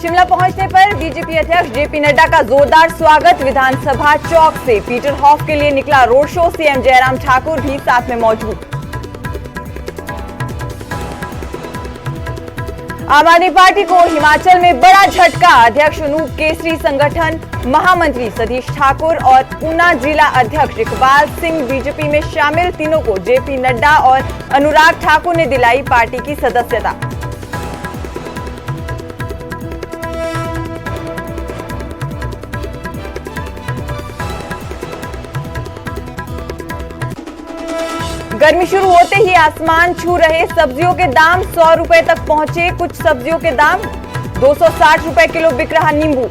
शिमला पहुंचने पर बीजेपी अध्यक्ष जेपी नड्डा का जोरदार स्वागत। विधानसभा चौक से पीटर हॉफ के लिए निकला road show. CM Jairam Thakur भी साथ में मौजूद। आम आदमी पार्टी को हिमाचल में बड़ा झटका। अध्यक्ष अनूप केसरी, संगठन महामंत्री सतीश ठाकुर और ऊना जिला अध्यक्ष इकबाल सिंह बीजेपी में शामिल। तीनों को जेपी नड्डा और अनुराग ठाकुर ने दिलाई पार्टी की सदस्यता। गर्मी शुरू होते ही आसमान छू रहे सब्जियों के दाम 100 रुपए तक पहुंचे। कुछ सब्जियों के दाम 260 रुपए किलो बिक रहा नींबू।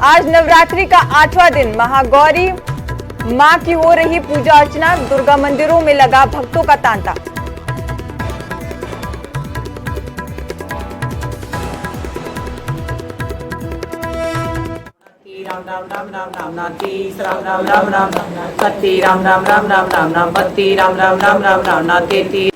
आज नवरात्रि का 8वां दिन। महागौरी मां की हो रही पूजा अर्चना। दुर्गा मंदिरों में लगा भक्तों का तांता। राम राम राम राम राम राम तीस राम राम राम राम राम सत्ती राम राम राम राम राम राम बत्ती राम राम राम राम राम राम तेती।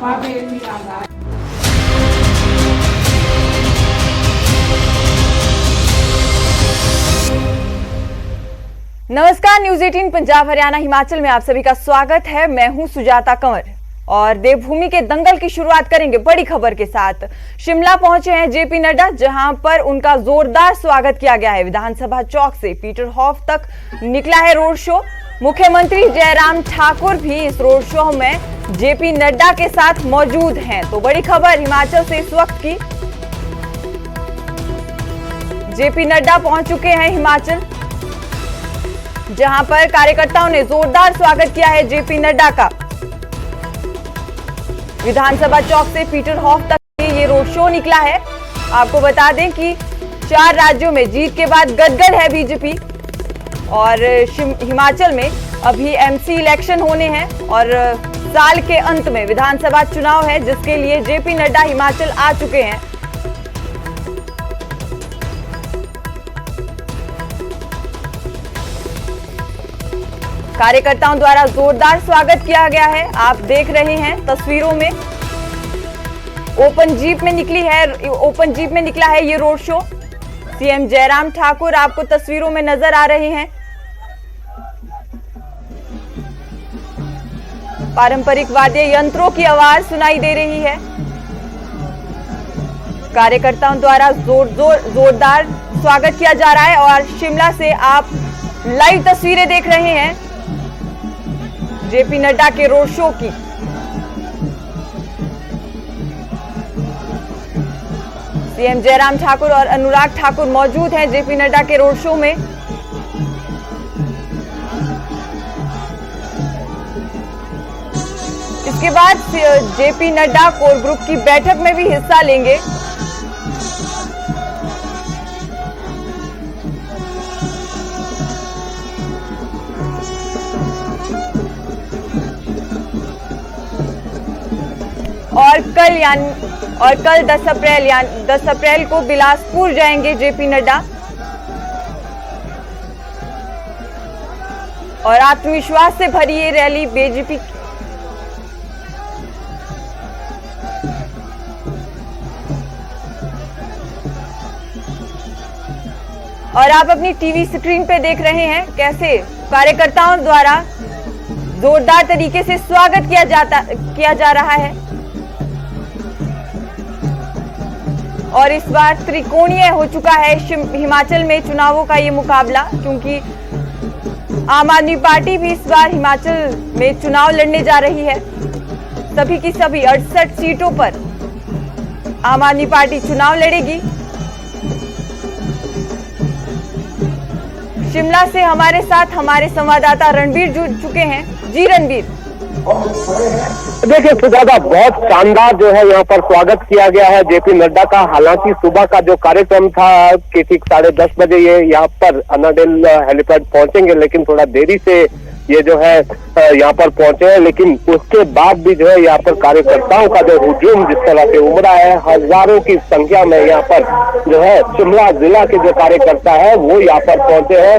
नमस्कार, न्यूज 18 पंजाब हरियाणा हिमाचल में आप सभी का स्वागत है। मैं हूं सुजाता कंवर और देवभूमि के दंगल की शुरुआत करेंगे बड़ी खबर के साथ। शिमला पहुंचे हैं जेपी नड्डा, जहां पर उनका जोरदार स्वागत किया गया है। विधानसभा चौक से पीटर हॉफ तक निकला है रोड शो। मुख्यमंत्री जयराम ठाकुर भी इस रोड शो में जेपी नड्डा के साथ मौजूद हैं। तो बड़ी खबर हिमाचल से इस वक्त की। जेपी नड्डा पहुंच चुके हैं हिमाचल, जहां पर कार्यकर्ताओं ने जोरदार स्वागत किया है जेपी नड्डा का। विधानसभा चौक से पीटर हॉफ तक ये रोड शो निकला है। आपको बता दें कि 4 राज्यों में जीत के बाद गदगद है बीजेपी और हिमाचल में अभी एमसी इलेक्शन होने हैं और साल के अंत में विधानसभा चुनाव है, जिसके लिए जेपी नड्डा हिमाचल आ चुके हैं। कार्यकर्ताओं द्वारा जोरदार स्वागत किया गया है। आप देख रहे हैं तस्वीरों में ओपन जीप में निकला है ये road show. CM Jairam Thakur आपको तस्वीरों में नजर आ रहे हैं। पारंपरिक वाद्य यंत्रों की आवाज सुनाई दे रही है। कार्यकर्ताओं द्वारा जोरदार स्वागत किया जा रहा है और शिमला से आप लाइव तस्वीरें देख रहे हैं जेपी नड्डा के रोड शो की। सीएम जयराम ठाकुर और अनुराग ठाकुर मौजूद हैं जेपी नड्डा के रोड शो में। इसके बाद जेपी नड्डा कोर ग्रुप की बैठक में भी हिस्सा लेंगे। और कल 10 अप्रैल को बिलासपुर जाएंगे जेपी नड्डा और आत्मविश्वास से भरी ये रैली बीजेपी और आप अपनी टीवी स्क्रीन पे देख रहे हैं कैसे कार्यकर्ताओं द्वारा जोरदार तरीके से स्वागत किया जा रहा है। और इस बार त्रिकोणीय हो चुका है हिमाचल में चुनावों का ये मुकाबला, क्योंकि आम आदमी पार्टी भी इस बार हिमाचल में चुनाव लड़ने जा रही है। सभी की सभी 68 सीटों पर आम आदमी पार्टी चुनाव लड़ेगी। शिमला से हमारे साथ हमारे संवाददाता रणबीर जुड़ चुके हैं। जी रणबीर। देखिए सुजाता, बहुत शानदार जो है यहाँ पर स्वागत किया गया है जेपी नड्डा का। हालांकि सुबह का जो कार्यक्रम था कि ठीक 10:30 बजे ये यहाँ पर अनाडेल हेलीपैड पहुंचेंगे, लेकिन थोड़ा देरी से ये जो है यहाँ पर पहुंचे हैं, लेकिन उसके बाद भी जो है यहाँ पर कार्यकर्ताओं का जो हुजूम जिस तरह से उमड़ा है, हजारों की संख्या में यहाँ पर जो है शिमला जिला के जो कार्यकर्ता है वो यहाँ पर पहुंचे हैं।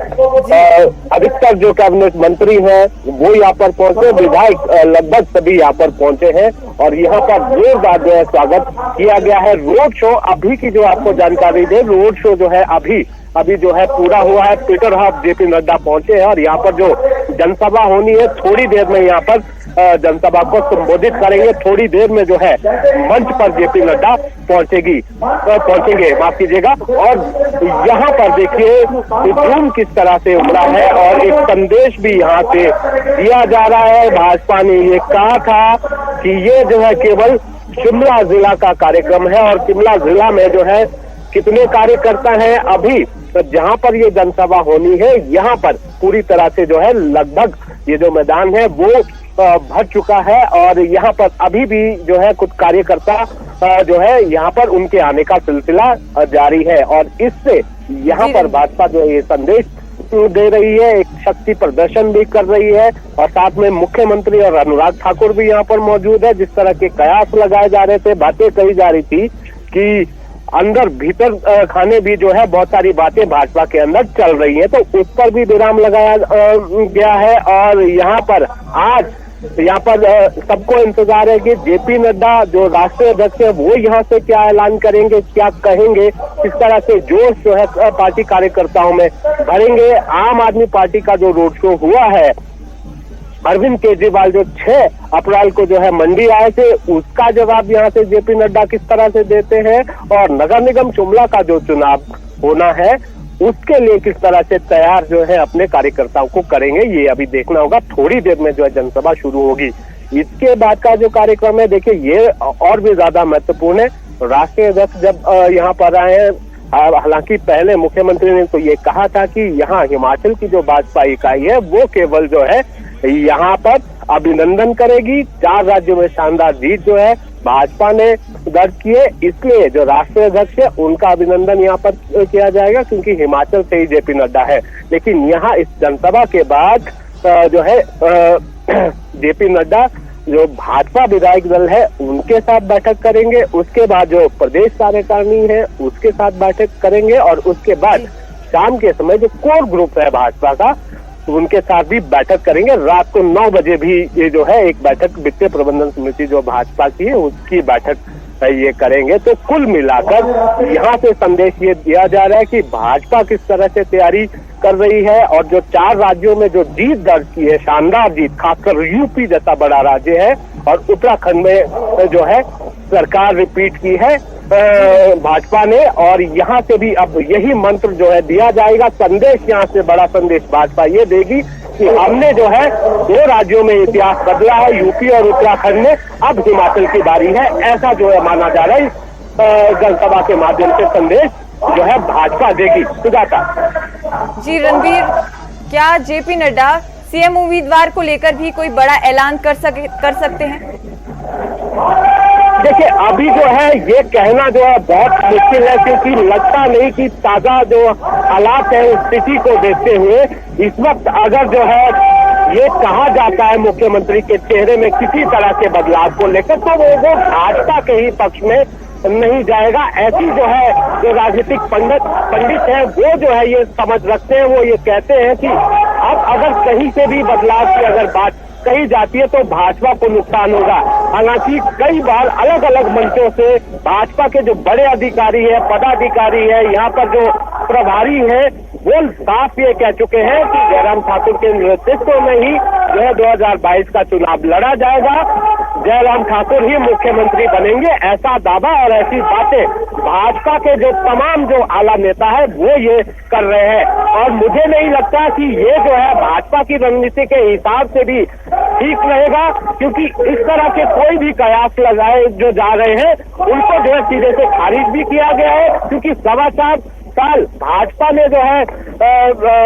अधिकतर जो कैबिनेट मंत्री हैं वो यहाँ पर पहुंचे, विधायक लगभग सभी यहाँ पर पहुंचे हैं और यहाँ पर जोरदार जो है स्वागत किया गया है। रोड शो अभी की जो आपको जानकारी दे, रोड शो जो है अभी जो है पूरा हुआ है। पीटर हब जेपी नड्डा पहुंचे हैं और यहाँ पर जो जनसभा होनी है थोड़ी देर में यहाँ पर जनसभा को संबोधित करेंगे। थोड़ी देर में जो है मंच पर जेपी नड्डा पहुंचेंगे, माफ कीजिएगा। और यहाँ पर देखिए हुजूम किस तरह से उमड़ा है और एक संदेश भी यहाँ से दिया जा रहा है। भाजपा ने ये कहा था कि ये जो है केवल शिमला जिला का कार्यक्रम है और शिमला जिला में जो है कितने कार्यकर्ता हैं अभी जहां पर ये जनसभा होनी है, यहाँ पर पूरी तरह से जो है लगभग ये जो मैदान है वो भर चुका है और यहाँ पर अभी भी जो है कुछ कार्यकर्ता जो है यहाँ पर उनके आने का सिलसिला जारी है और इससे यहाँ पर भाजपा जो है ये संदेश दे रही है, एक शक्ति प्रदर्शन भी कर रही है और साथ में मुख्यमंत्री और अनुराग ठाकुर भी यहाँ पर मौजूद है। जिस तरह के कयास लगाए जा रहे थे, बातें कही जा रही थी कि अंदर भीतर खाने भी जो है बहुत सारी बातें भाजपा के अंदर चल रही है, तो उस पर भी विराम लगाया गया है। और यहाँ पर आज सबको इंतजार है कि जेपी नड्डा जो राष्ट्रीय अध्यक्ष है वो यहाँ से क्या ऐलान करेंगे, क्या कहेंगे, किस तरह से जोश जो है पार्टी कार्यकर्ताओं में भरेंगे। आम आदमी पार्टी का जो रोड शो हुआ है, अरविंद केजरीवाल जो 6 अप्रैल को जो है मंडी आए थे, उसका जवाब यहाँ से जेपी नड्डा किस तरह से देते हैं और नगर निगम शिमला का जो चुनाव होना है उसके लिए किस तरह से तैयार जो है अपने कार्यकर्ताओं को करेंगे, ये अभी देखना होगा। थोड़ी देर में जो है जनसभा शुरू होगी। इसके बाद का जो कार्यक्रम है देखिए ये और भी ज्यादा महत्वपूर्ण है। राष्ट्रीय अध्यक्ष जब यहाँ पर आए हैं, हालांकि पहले मुख्यमंत्री ने तो ये कहा था कि यहाँ हिमाचल की जो भाजपा इकाई है वो केवल जो है यहाँ पर अभिनंदन करेगी। 4 राज्यों में शानदार जीत जो है भाजपा ने दर्ज किए, इसलिए जो राष्ट्रीय अध्यक्ष है उनका अभिनंदन यहाँ पर किया जाएगा क्योंकि हिमाचल से ही जेपी नड्डा है। लेकिन यहाँ इस जनसभा के बाद जो है जेपी नड्डा जो भाजपा विधायक दल है उनके साथ बैठक करेंगे, उसके बाद जो प्रदेश कार्यकारिणी है उसके साथ बैठक करेंगे और उसके बाद शाम के समय जो कोर ग्रुप है भाजपा का उनके साथ भी बैठक करेंगे। रात को 9 बजे भी ये जो है एक बैठक वित्तीय प्रबंधन समिति जो भाजपा की है उसकी बैठक ये करेंगे। तो कुल मिलाकर यहाँ से संदेश ये दिया जा रहा है कि भाजपा किस तरह से तैयारी कर रही है और जो 4 राज्यों में जो जीत दर्ज की है, शानदार जीत, खासकर यूपी जैसा बड़ा राज्य है और उत्तराखंड में जो है सरकार रिपीट की है भाजपा ने और यहाँ से भी अब यही मंत्र जो है दिया जाएगा। संदेश यहाँ से बड़ा संदेश भाजपा ये देगी कि हमने जो है 2 राज्यों में इतिहास बदला है, यूपी और उत्तराखंड में, अब हिमाचल की बारी है, ऐसा जो है माना जा रहा है। जनसभा के माध्यम से संदेश जो है भाजपा देगी। सुजाता जी। रणबीर, क्या जेपी नड्डा सीएम उम्मीदवार को लेकर भी कोई बड़ा ऐलान कर सकते हैं? देखिए अभी जो है ये कहना जो है बहुत मुश्किल है क्योंकि लगता नहीं कि ताजा जो हालात है उस स्थिति को देखते हुए इस वक्त अगर जो है ये कहा जाता है मुख्यमंत्री के चेहरे में किसी तरह के बदलाव को लेकर तो वो भाजपा के ही पक्ष में नहीं जाएगा। ऐसी जो है जो राजनीतिक पंडित है वो जो है ये समझ रखते हैं, वो ये कहते हैं कि अब अगर कहीं से भी बदलाव की अगर बात कही जाती है तो भाजपा को नुकसान होगा। हालांकि कई बार अलग अलग मंचों से भाजपा के जो बड़े अधिकारी है, पदाधिकारी है, यहाँ पर जो प्रभारी है वो साफ ये कह चुके हैं कि जयराम ठाकुर के नेतृत्व में ही जो है 2022 का चुनाव लड़ा जाएगा, जयराम ठाकुर ही मुख्यमंत्री बनेंगे, ऐसा दावा और ऐसी बातें भाजपा के जो तमाम जो आला नेता है वो ये कर रहे हैं। और मुझे नहीं लगता कि ये जो है भाजपा की रणनीति के हिसाब से भी ठीक रहेगा क्योंकि इस तरह के कोई भी कयास लगाए जो जा रहे हैं उनको जो है सीधे से खारिज भी किया गया है क्योंकि 4.25 साल भाजपा ने जो है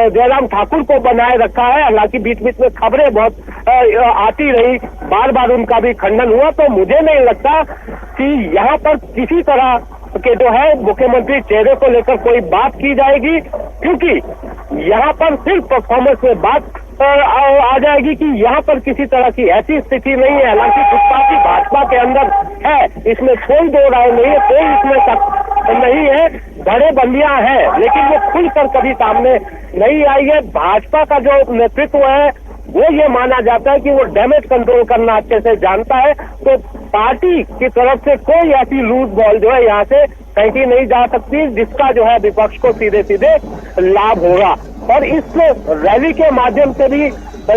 जयराम ठाकुर को बनाए रखा है। हालांकि बीच बीच में खबरें बहुत आती रही, बार बार उनका भी खंडन हुआ, तो मुझे नहीं लगता कि यहाँ पर किसी तरह के जो है मुख्यमंत्री चेहरे को लेकर कोई बात की जाएगी क्योंकि यहाँ पर सिर्फ परफॉर्मेंस में बात आ जाएगी कि यहाँ पर किसी तरह की ऐसी स्थिति नहीं है। हालांकि गुस्ताखी भाजपा के अंदर है, इसमें कोई दो राय नहीं है, कोई इसमें शक नहीं है, बड़े बंदियां हैं, लेकिन वो खुलकर कभी सामने नहीं आई है। भाजपा का जो नेतृत्व है वो ये माना जाता है कि वो डैमेज कंट्रोल करना अच्छे से जानता है, तो पार्टी की तरफ से कोई ऐसी लूज बॉल जो है यहाँ से फेंकी नहीं जा सकती जिसका जो है विपक्ष को सीधे सीधे लाभ होगा। और इस रैली के माध्यम से भी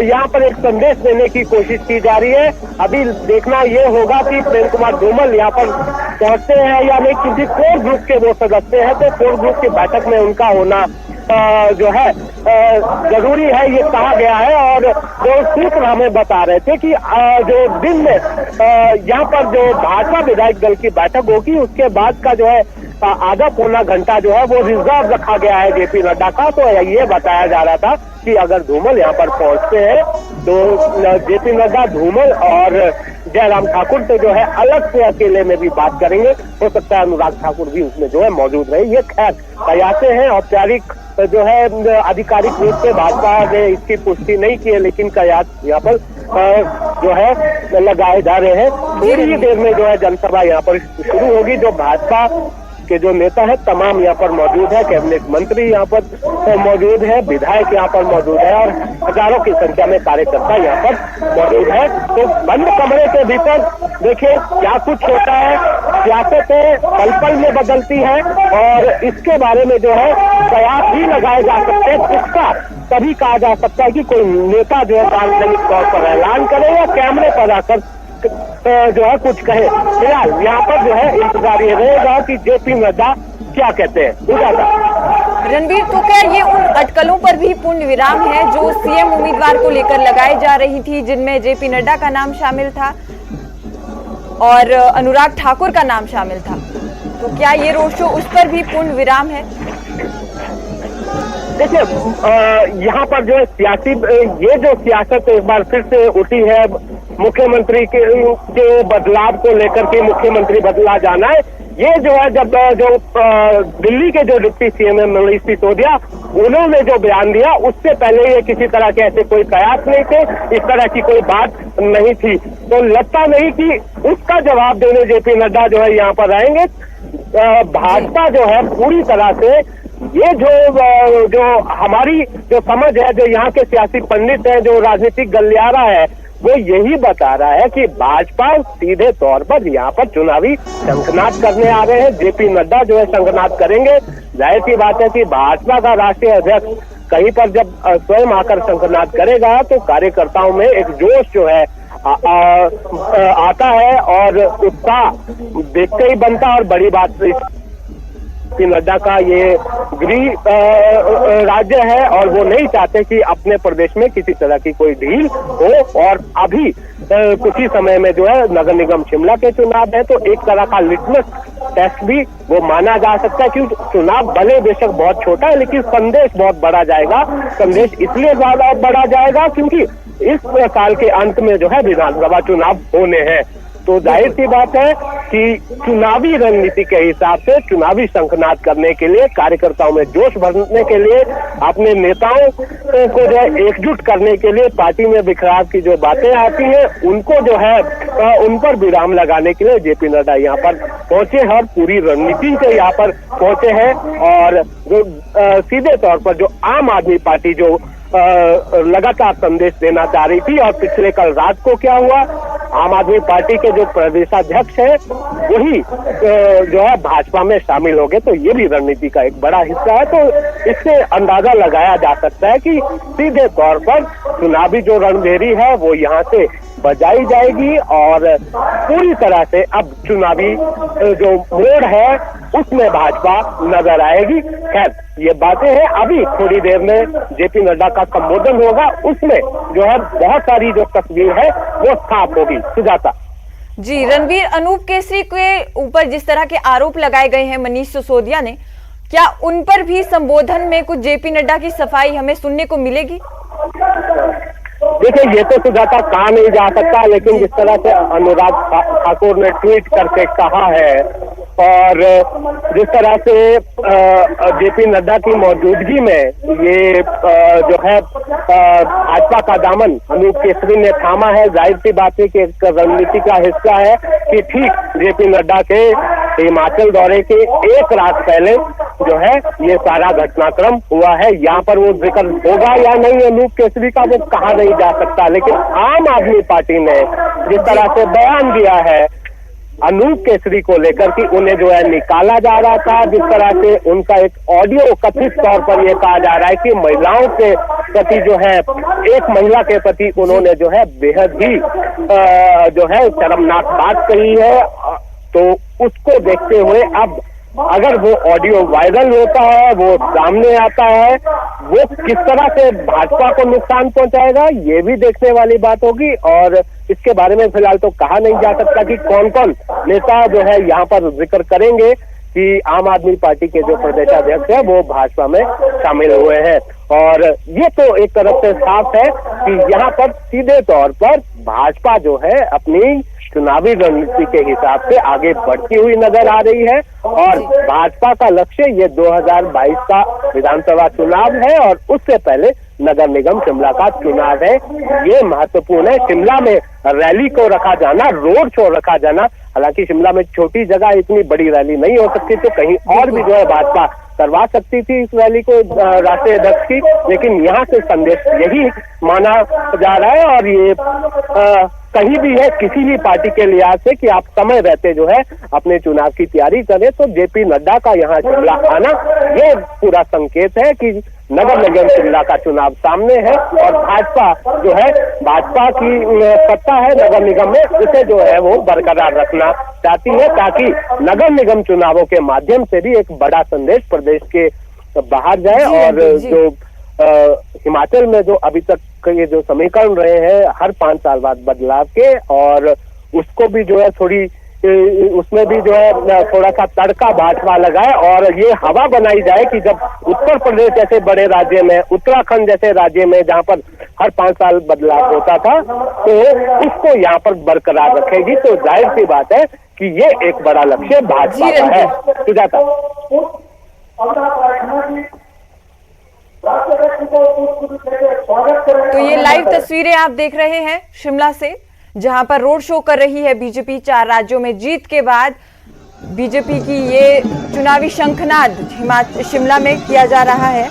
यहाँ पर एक संदेश देने की कोशिश की जा रही है। अभी देखना ये होगा कि प्रेम कुमार धूमल यहाँ पर पहुंचते हैं या नहीं, किसी कोर ग्रुप के वो सदस्य हैं, तो कोर ग्रुप की बैठक में उनका होना जो है जरूरी है, ये कहा गया है। और जो सूत्र हमें बता रहे थे कि जो दिन में यहाँ पर जो भाजपा विधायक दल की बैठक होगी, उसके बाद का जो है आधा पौना घंटा जो है वो रिजर्व रखा गया है जेपी नड्डा का। तो ये बताया जा रहा था कि अगर धूमल यहाँ पर पहुंचते हैं तो जेपी नड्डा, धूमल और जयराम ठाकुर से जो है अलग से अकेले में भी बात करेंगे। हो सकता है अनुराग ठाकुर भी उसमें जो है मौजूद रहे। ये खैर कयासे हैं, औपचारिक जो है आधिकारिक रूप से भाजपा ने इसकी पुष्टि नहीं की है, लेकिन कयास यहाँ पर जो है लगाए जा रहे हैं। थोड़ी ही देर में जो है जनसभा यहाँ पर शुरू होगी। जो भाजपा के जो नेता है तमाम यहाँ पर मौजूद है, कैबिनेट मंत्री यहाँ पर मौजूद है, विधायक यहाँ पर मौजूद है और हजारों की संख्या में कार्यकर्ता यहाँ पर मौजूद है। तो बंद कमरे के भीतर देखिए क्या कुछ होता है, सियासतें पल पल में बदलती है और इसके बारे में जो है कयास भी लगाए जा सकते हैं। इसका तभी कहा जा सकता है कि कोई नेता जो है सार्वजनिक तौर पर ऐलान करे या कैमरे पर आकर जो है कुछ कहे। फिलहाल यहाँ पर जो है इंतजार ये रहेगा कि जेपी नड्डा क्या कहते हैं। रणवीर, तो क्या ये उन अटकलों पर भी पूर्ण विराम है जो सीएम उम्मीदवार को लेकर लगाई जा रही थी, जिनमें जेपी नड्डा का नाम शामिल था और अनुराग ठाकुर का नाम शामिल था, तो क्या ये रोड शो उस पर भी पूर्ण विराम है? देखिए यहाँ पर जो है सियासी ये जो सियासत एक बार फिर से उठी है, मुख्यमंत्री के बदलाव को लेकर के मुख्यमंत्री बदला जाना है। ये जो है जब जो दिल्ली के जो डिप्टी सीएम है मनीष सिसोदिया, उन्होंने जो बयान दिया उससे पहले ये किसी तरह के ऐसे कोई कयास नहीं थे, इस तरह की कोई बात नहीं थी। तो लगता नहीं कि उसका जवाब देने जेपी नड्डा जो है यहाँ पर आएंगे। भाजपा जो है पूरी तरह से ये जो हमारी जो समझ है, जो यहाँ के सियासी पंडित हैं, जो राजनीतिक गलियारा है, वो यही बता रहा है कि भाजपा सीधे तौर पर यहाँ पर चुनावी शंखनाद करने आ रहे हैं। जेपी नड्डा जो है शंखनाद करेंगे। जाहिर सी बात है कि भाजपा का राष्ट्रीय अध्यक्ष कहीं पर जब स्वयं आकर शंखनाद करेगा तो कार्यकर्ताओं में एक जोश जो है आता है और उत्साह देखते ही बनता। और बड़ी बात नड्डा का ये गृह राज्य है और वो नहीं चाहते कि अपने प्रदेश में किसी तरह की कोई ढील हो। और अभी कुछ ही समय में जो है नगर निगम शिमला के चुनाव है, तो एक तरह का लिटमस टेस्ट भी वो माना जा सकता है। क्योंकि चुनाव भले बेशक बहुत छोटा है, लेकिन संदेश बहुत बड़ा जाएगा। संदेश इसलिए ज्यादा बड़ा जाएगा क्योंकि इस साल के अंत में जो है विधानसभा चुनाव होने हैं। तो जाहिर सी बात है कि चुनावी रणनीति के हिसाब से चुनावी शंखनाद करने के लिए, कार्यकर्ताओं में जोश भरने के लिए, अपने नेताओं को जो है एकजुट करने के लिए, पार्टी में बिखराव की जो बातें आती हैं उनको जो है उन पर विराम लगाने के लिए जेपी नड्डा यहाँ पर पहुंचे हैं और पूरी रणनीति से यहाँ पर पहुंचे हैं। और जो सीधे तौर पर जो आम आदमी पार्टी जो लगातार संदेश देना चाह रही थी, और पिछले कल रात को क्या हुआ, आम आदमी पार्टी के जो प्रदेशाध्यक्ष है वही जो है भाजपा में शामिल हो गए। तो ये भी रणनीति का एक बड़ा हिस्सा है। तो इससे अंदाजा लगाया जा सकता है कि सीधे तौर पर चुनावी जो रणभेरी है वो यहाँ से बजाई जाएगी और पूरी तरह से अब चुनावी जो मोड़ है उसमें भाजपा नजर आएगी। खैर ये बातें हैं, अभी थोड़ी देर में जेपी नड्डा का संबोधन होगा, उसमें जो है बहुत सारी जो तस्वीर है वो साफ होगी। सुजाता जी, रणवीर, अनूप केसरी के ऊपर जिस तरह के आरोप लगाए गए हैं मनीष सिसोदिया ने, क्या उन पर भी संबोधन में कुछ जेपी नड्डा की सफाई हमें सुनने को मिलेगी? देखिए ये तो सुजाता कहा नहीं जा सकता, लेकिन जिस तरह से अनुराग ठाकुर ने ट्वीट करके कहा है और जिस तरह से जेपी नड्डा की मौजूदगी में ये जो है भाजपा का दामन अनूप केसरी ने थामा है, जाहिर सी बात है कि एक रणनीति का हिस्सा है कि ठीक जेपी नड्डा के हिमाचल दौरे के एक रात पहले जो है ये सारा घटनाक्रम हुआ है। यहाँ पर वो जिक्र होगा या नहीं अनूप केसरी का वो कहा नहीं जा सकता, लेकिन आम आदमी पार्टी ने जिस तरह से बयान दिया है अनूप केसरी को लेकर कि उन्हें जो है निकाला जा रहा था, जिस तरह से उनका एक ऑडियो कथित तौर पर यह कहा जा रहा है कि महिलाओं के प्रति जो है एक महिला के प्रति उन्होंने जो है बेहद ही जो है शर्मनाक बात कही है, तो उसको देखते हुए अब अगर वो ऑडियो वायरल होता है, वो सामने आता है, वो किस तरह से भाजपा को नुकसान पहुंचाएगा ये भी देखने वाली बात होगी। और इसके बारे में फिलहाल तो कहा नहीं जा सकता कि कौन कौन नेता जो है यहाँ पर जिक्र करेंगे कि आम आदमी पार्टी के जो प्रदेशाध्यक्ष है वो भाजपा में शामिल हुए हैं। और ये तो एक तरफ से साफ है कि यहाँ पर सीधे तौर पर भाजपा जो है अपनी चुनावी रणनीति के हिसाब से आगे बढ़ती हुई नजर आ रही है और भाजपा का लक्ष्य ये 2022 का विधानसभा चुनाव है और उससे पहले नगर निगम शिमला का चुनाव है। ये महत्वपूर्ण है। शिमला में रैली को रखा जाना, रोड शो रखा जाना, हालांकि शिमला में छोटी जगह इतनी बड़ी रैली नहीं हो सकती थी, कहीं और भी जो है भाजपा करवा सकती थी इस रैली को राष्ट्रीय अध्यक्ष की, लेकिन यहाँ से संदेश यही माना जा रहा है और ये कहीं भी है किसी भी पार्टी के लिहाज से कि आप समय रहते जो है अपने चुनाव की तैयारी करें। तो जेपी नड्डा का यहाँ शिमला आना ये पूरा संकेत है कि नगर निगम शिमला का चुनाव सामने है और भाजपा जो है भाजपा की सत्ता है नगर निगम में, उसे जो है वो बरकरार रखना चाहती है ताकि नगर निगम चुनावों के माध्यम से भी एक बड़ा संदेश प्रदेश के बाहर जाए। और जो हिमाचल में जो अभी तक ये जो समीकरण रहे हैं हर 5 साल बाद बदलाव के, और उसको भी जो है थोड़ी उसमें भी जो है थोड़ा सा तड़का भाजपा लगाए और ये हवा बनाई जाए कि जब उत्तर प्रदेश जैसे बड़े राज्य में, उत्तराखंड जैसे राज्य में जहां पर हर 5 साल बदलाव होता था, तो उसको यहाँ पर बरकरार रखेगी। तो जाहिर सी बात है कि ये एक बड़ा लक्ष्य भाजपा का है। सुजाता, तो ये लाइव तस्वीरें आप देख रहे हैं शिमला से, जहां पर रोड शो कर रही है बीजेपी। 4 राज्यों में जीत के बाद बीजेपी की ये चुनावी शंखनाद शिमला में किया जा रहा है।